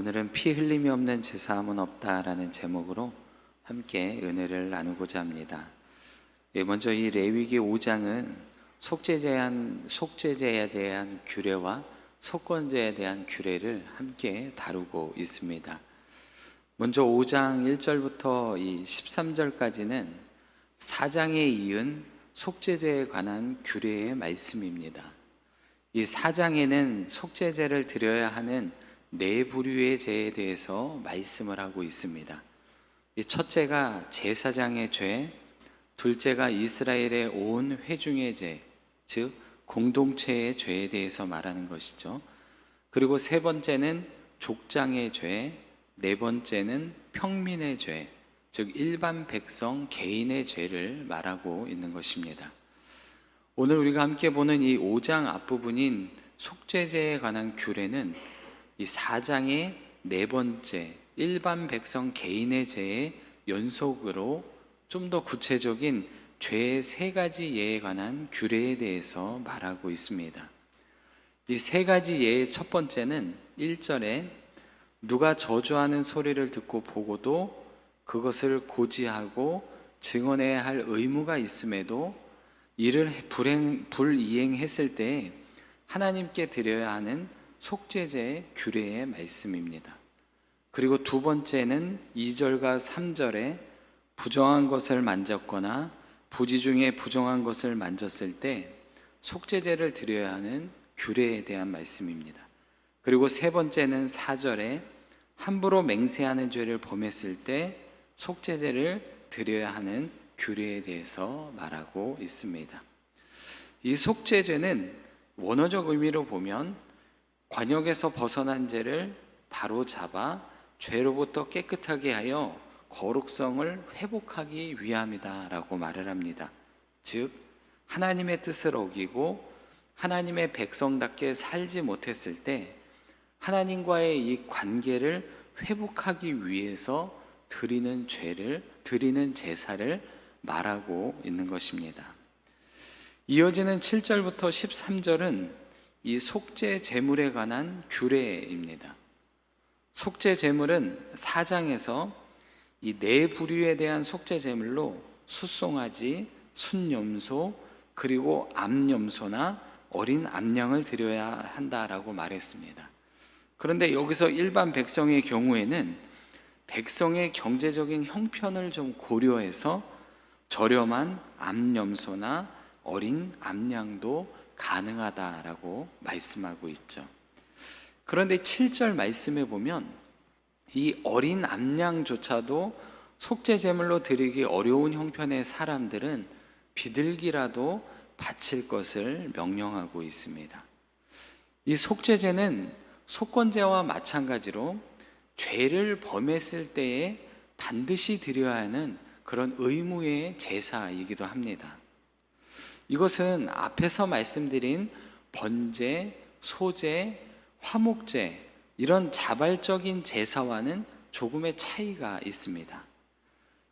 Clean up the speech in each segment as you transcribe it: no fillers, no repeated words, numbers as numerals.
오늘은 피 흘림이 없는 제사함은 없다라는 제목으로 함께 은혜를 나누고자 합니다. 먼저 이 레위기 5장은 속죄제에 대한 규례와 속건제에 대한 규례를 함께 다루고 있습니다. 먼저 5장 1절부터 이 13절까지는 4장에 이은 속죄제에 관한 규례의 말씀입니다. 이 4장에는 속죄제를 드려야 하는 네 부류의 죄에 대해서 말씀을 하고 있습니다. 첫째가 제사장의 죄, 둘째가 이스라엘의 온 회중의 죄, 즉 공동체의 죄에 대해서 말하는 것이죠. 그리고 세 번째는 족장의 죄, 네 번째는 평민의 죄, 즉 일반 백성 개인의 죄를 말하고 있는 것입니다. 오늘 우리가 함께 보는 이 5장 앞부분인 속죄제에 관한 규례는 이 4장의 네 번째 일반 백성 개인의 죄의 연속으로 좀 더 구체적인 죄의 세 가지 예에 관한 규례에 대해서 말하고 있습니다. 이 세 가지 예의 첫 번째는 1절에 누가 저주하는 소리를 듣고 보고도 그것을 고지하고 증언해야 할 의무가 있음에도 이를 불이행했을 때 하나님께 드려야 하는 속죄제의 규례의 말씀입니다. 그리고 두 번째는 2절과 3절에 부정한 것을 만졌거나 부지 중에 부정한 것을 만졌을 때 속죄제를 드려야 하는 규례에 대한 말씀입니다. 그리고 세 번째는 4절에 함부로 맹세하는 죄를 범했을 때 속죄제를 드려야 하는 규례에 대해서 말하고 있습니다. 이 속죄제는 원어적 의미로 보면 관역에서 벗어난 죄를 바로 잡아 죄로부터 깨끗하게 하여 거룩성을 회복하기 위함이다라고 말을 합니다. 즉 하나님의 뜻을 어기고 하나님의 백성답게 살지 못했을 때 하나님과의 이 관계를 회복하기 위해서 드리는 제사를 말하고 있는 것입니다. 이어지는 7절부터 13절은 이 속죄 제물에 관한 규례입니다. 속죄 제물은 4장에서 이 네 부류에 대한 속죄 제물로 숫송아지, 순염소, 그리고 암염소나 어린 암양을 드려야 한다라고 말했습니다. 그런데 여기서 일반 백성의 경우에는 백성의 경제적인 형편을 좀 고려해서 저렴한 암염소나 어린 암양도 가능하다라고 말씀하고 있죠. 그런데 7절 말씀에 보면 이 어린 암양조차도 속죄 제물로 드리기 어려운 형편의 사람들은 비둘기라도 바칠 것을 명령하고 있습니다. 이 속죄제는 속건제와 마찬가지로 죄를 범했을 때에 반드시 드려야 하는 그런 의무의 제사이기도 합니다. 이것은 앞에서 말씀드린 번제, 소제, 화목제 이런 자발적인 제사와는 조금의 차이가 있습니다.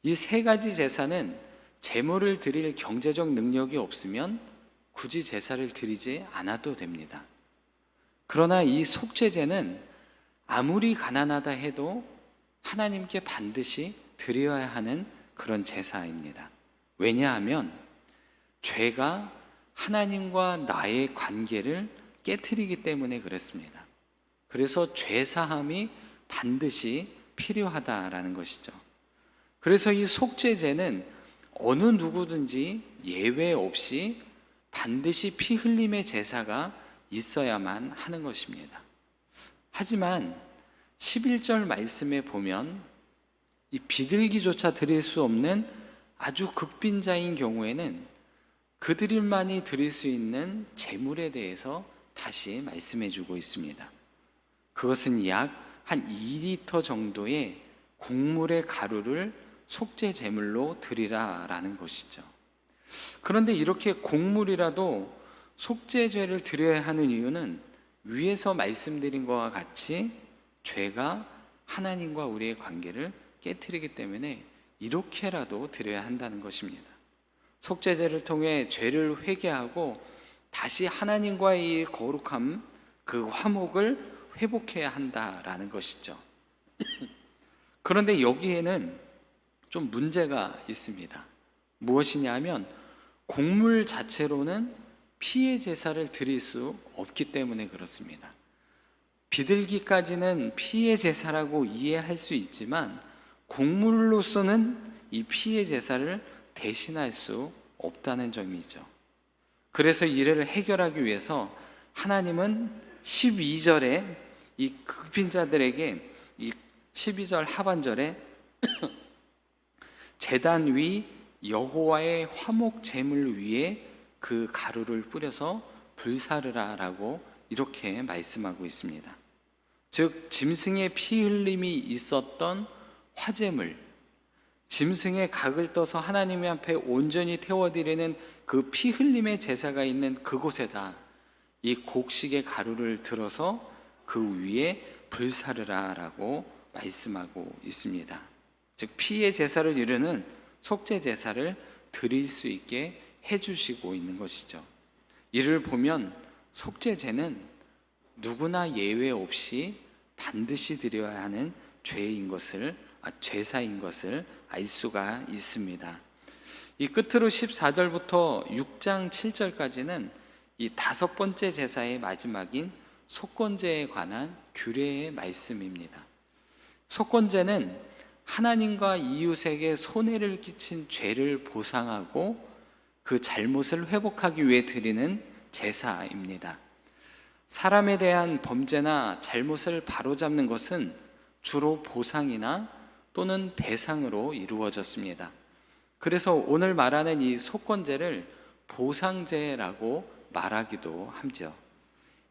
이 세 가지 제사는 제물을 드릴 경제적 능력이 없으면 굳이 제사를 드리지 않아도 됩니다. 그러나 이 속죄제는 아무리 가난하다 해도 하나님께 반드시 드려야 하는 그런 제사입니다. 왜냐하면 죄가 하나님과 나의 관계를 깨트리기 때문에 그렇습니다. 그래서 죄사함이 반드시 필요하다라는 것이죠. 그래서 이 속죄제는 어느 누구든지 예외 없이 반드시 피 흘림의 제사가 있어야만 하는 것입니다. 하지만 11절 말씀에 보면 이 비둘기조차 드릴 수 없는 아주 극빈자인 경우에는 그들만이 드릴 수 있는 제물에 대해서 다시 말씀해 주고 있습니다. 그것은 약 한 2리터 정도의 곡물의 가루를 속죄 제물로 드리라라는 것이죠. 그런데 이렇게 곡물이라도 속죄죄를 드려야 하는 이유는 위에서 말씀드린 것과 같이 죄가 하나님과 우리의 관계를 깨트리기 때문에 이렇게라도 드려야 한다는 것입니다. 속죄제를 통해 죄를 회개하고 다시 하나님과의 이 거룩함, 그 화목을 회복해야 한다라는 것이죠. 그런데 여기에는 좀 문제가 있습니다. 무엇이냐면 곡물 자체로는 피의 제사를 드릴 수 없기 때문에 그렇습니다. 비둘기까지는 피의 제사라고 이해할 수 있지만 곡물로서는 이 피의 제사를 대신할 수 없다는 점이죠. 그래서 이를 해결하기 위해서 하나님은 12절에 이 급인자들에게 이 12절 하반절에 제단 위 여호와의 화목 제물 위에 그 가루를 뿌려서 불사르라라고 이렇게 말씀하고 있습니다. 즉 짐승의 피 흘림이 있었던 화제물, 짐승의 각을 떠서 하나님 앞에 온전히 태워드리는 그 피 흘림의 제사가 있는 그곳에다 이 곡식의 가루를 들어서 그 위에 불사르라라고 말씀하고 있습니다. 즉 피의 제사를 이루는 속죄 제사를 드릴 수 있게 해주시고 있는 것이죠. 이를 보면 속죄제는 누구나 예외 없이 반드시 드려야 하는 제사인 것을 알 수가 있습니다. 이 끝으로 14절부터 6장 7절까지는 이 5번째 제사의 마지막인 속건제에 관한 규례의 말씀입니다. 속건제는 하나님과 이웃에게 손해를 끼친 죄를 보상하고 그 잘못을 회복하기 위해 드리는 제사입니다. 사람에 대한 범죄나 잘못을 바로잡는 것은 주로 보상이나 또는 배상으로 이루어졌습니다. 그래서 오늘 말하는 이 속건제를 보상제라고 말하기도 하죠.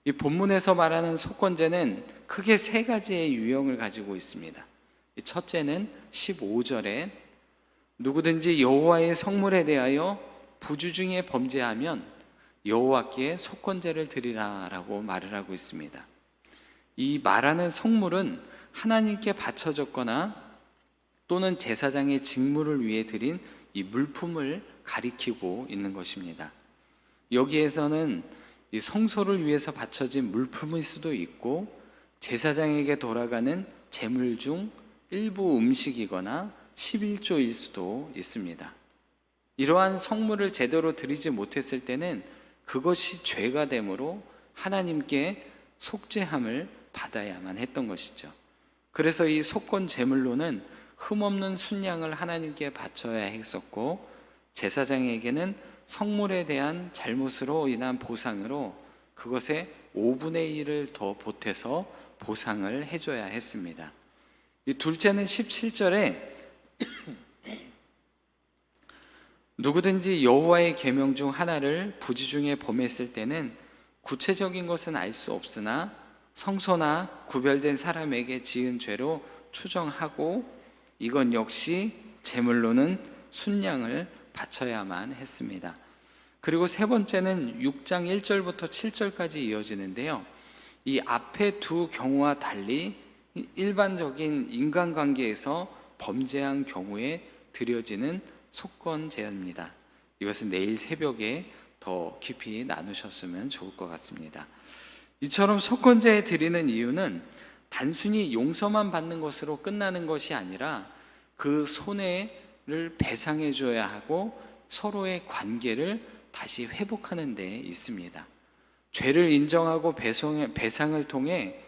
이 본문에서 말하는 속건제는 크게 3가지의 유형을 가지고 있습니다. 첫째는 15절에 누구든지 여호와의 성물에 대하여 부주 중에 범죄하면 여호와께 속건제를 드리라라고 말을 하고 있습니다. 이 말하는 성물은 하나님께 바쳐졌거나 또는 제사장의 직무를 위해 드린 이 물품을 가리키고 있는 것입니다. 여기에서는 이 성소를 위해서 바쳐진 물품일 수도 있고 제사장에게 돌아가는 제물 중 일부 음식이거나 11조일 수도 있습니다. 이러한 성물을 제대로 드리지 못했을 때는 그것이 죄가 되므로 하나님께 속죄함을 받아야만 했던 것이죠. 그래서 이 속건 제물로는 흠없는 순양을 하나님께 바쳐야 했었고 제사장에게는 성물에 대한 잘못으로 인한 보상으로 그것의 5분의 1을 더 보태서 보상을 해줘야 했습니다. 이 둘째는 17절에 누구든지 여호와의 계명 중 하나를 부지 중에 범했을 때는 구체적인 것은 알 수 없으나 성소나 구별된 사람에게 지은 죄로 추정하고 이건 역시 제물로는 순양을 바쳐야만 했습니다. 그리고 3번째는 6장 1절부터 7절까지 이어지는데요. 이 앞에 두 경우와 달리 일반적인 인간관계에서 범죄한 경우에 드려지는 속건제입니다. 이것은 내일 새벽에 더 깊이 나누셨으면 좋을 것 같습니다. 이처럼 속건제에 드리는 이유는 단순히 용서만 받는 것으로 끝나는 것이 아니라 그 손해를 배상해 줘야 하고 서로의 관계를 다시 회복하는 데 있습니다. 죄를 인정하고 배상을 통해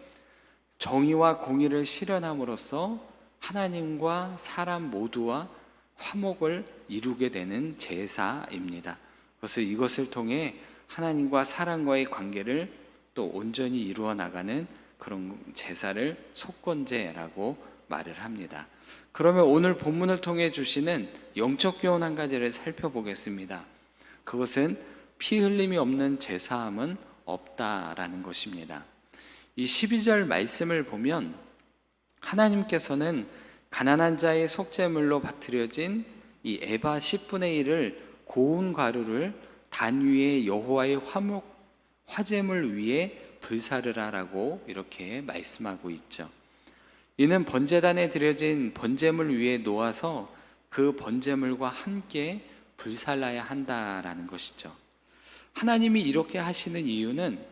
정의와 공의를 실현함으로써 하나님과 사람 모두와 화목을 이루게 되는 제사입니다. 그래서 이것을 통해 하나님과 사람과의 관계를 또 온전히 이루어 나가는 그런 제사를 속건제라고 말을 합니다. 그러면 오늘 본문을 통해 주시는 영적 교훈 한 가지를 살펴보겠습니다. 그것은 피 흘림이 없는 제사함은 없다라는 것입니다. 이 12절 말씀을 보면 하나님께서는 가난한 자의 속죄물로 바트려진 이 에바 10분의 1을 고운 가루를 단 위에 여호와의 화제물 위에 불사르라라고 이렇게 말씀하고 있죠. 이는 번제단에 드려진 번제물 위에 놓아서 그 번제물과 함께 불살라야 한다라는 것이죠. 하나님이 이렇게 하시는 이유는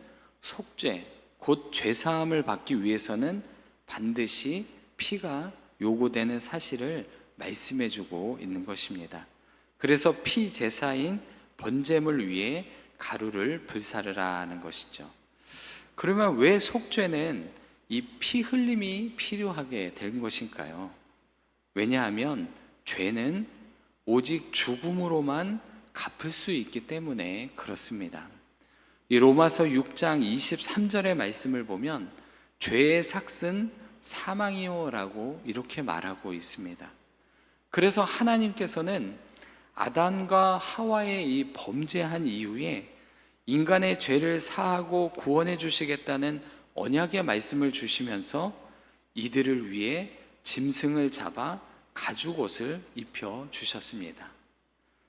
속죄, 곧 죄사함을 받기 위해서는 반드시 피가 요구되는 사실을 말씀해 주고 있는 것입니다. 그래서 피제사인 번제물 위에 가루를 불사르라는 것이죠. 그러면 왜 속죄는 이 피 흘림이 필요하게 된 것일까요? 왜냐하면 죄는 오직 죽음으로만 갚을 수 있기 때문에 그렇습니다. 이 로마서 6장 23절의 말씀을 보면 죄의 삭은 사망이요라고 이렇게 말하고 있습니다. 그래서 하나님께서는 아담과 하와의 이 범죄한 이후에 인간의 죄를 사하고 구원해 주시겠다는 언약의 말씀을 주시면서 이들을 위해 짐승을 잡아 가죽옷을 입혀 주셨습니다.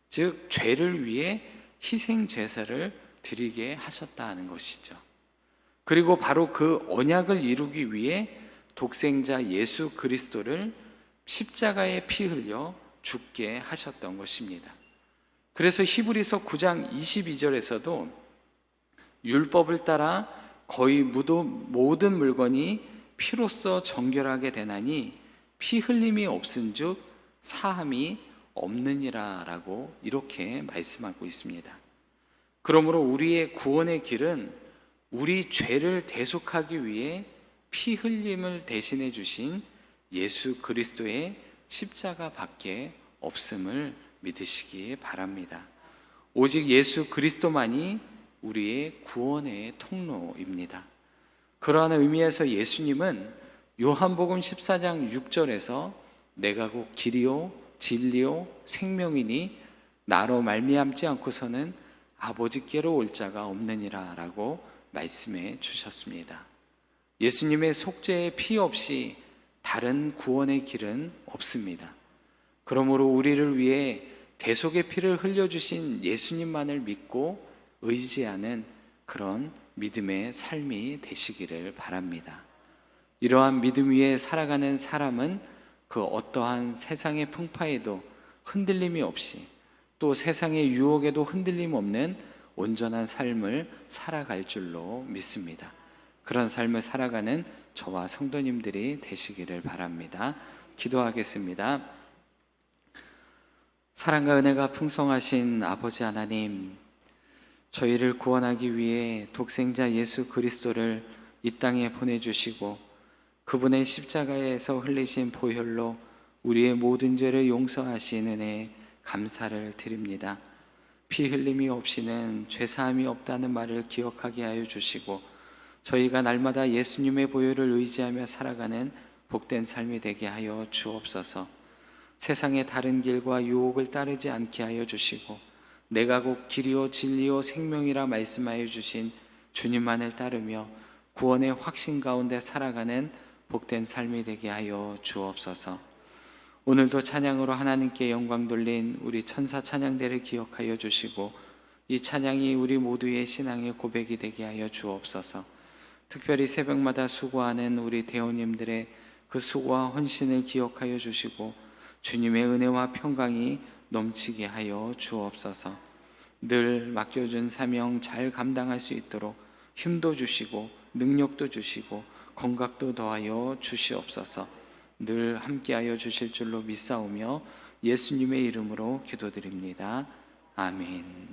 즉 죄를 위해 희생 제사를 드리게 하셨다는 것이죠. 그리고 바로 그 언약을 이루기 위해 독생자 예수 그리스도를 십자가에 피 흘려 죽게 하셨던 것입니다. 그래서 히브리서 9장 22절에서도 율법을 따라 거의 모든 물건이 피로써 정결하게 되나니 피 흘림이 없은즉 사함이 없느니라 라고 이렇게 말씀하고 있습니다. 그러므로 우리의 구원의 길은 우리 죄를 대속하기 위해 피 흘림을 대신해 주신 예수 그리스도의 십자가밖에 없음을 믿으시기 바랍니다. 오직 예수 그리스도만이 우리의 구원의 통로입니다. 그러한 의미에서 예수님은 요한복음 14장 6절에서 내가 곧 길이요 진리요 생명이니 나로 말미암지 않고서는 아버지께로 올 자가 없느니라 라고 말씀해 주셨습니다. 예수님의 속죄의 피 없이 다른 구원의 길은 없습니다. 그러므로 우리를 위해 대속의 피를 흘려주신 예수님만을 믿고 의지하는 그런 믿음의 삶이 되시기를 바랍니다. 이러한 믿음 위에 살아가는 사람은 그 어떠한 세상의 풍파에도 흔들림이 없이 또 세상의 유혹에도 흔들림 없는 온전한 삶을 살아갈 줄로 믿습니다. 그런 삶을 살아가는 저와 성도님들이 되시기를 바랍니다. 기도하겠습니다. 사랑과 은혜가 풍성하신 아버지 하나님, 저희를 구원하기 위해 독생자 예수 그리스도를 이 땅에 보내주시고 그분의 십자가에서 흘리신 보혈로 우리의 모든 죄를 용서하신 은혜에 감사를 드립니다. 피 흘림이 없이는 죄사함이 없다는 말을 기억하게 하여 주시고 저희가 날마다 예수님의 보혈을 의지하며 살아가는 복된 삶이 되게 하여 주옵소서. 세상의 다른 길과 유혹을 따르지 않게 하여 주시고 내가 곧 길이요 진리요 생명이라 말씀하여 주신 주님만을 따르며 구원의 확신 가운데 살아가는 복된 삶이 되게 하여 주옵소서. 오늘도 찬양으로 하나님께 영광 돌린 우리 천사 찬양대를 기억하여 주시고 이 찬양이 우리 모두의 신앙의 고백이 되게 하여 주옵소서. 특별히 새벽마다 수고하는 우리 대원님들의 그 수고와 헌신을 기억하여 주시고 주님의 은혜와 평강이 넘치게 하여 주옵소서. 늘 맡겨준 사명 잘 감당할 수 있도록 힘도 주시고 능력도 주시고 건강도 더하여 주시옵소서. 늘 함께하여 주실 줄로 믿사오며 예수님의 이름으로 기도드립니다. 아멘.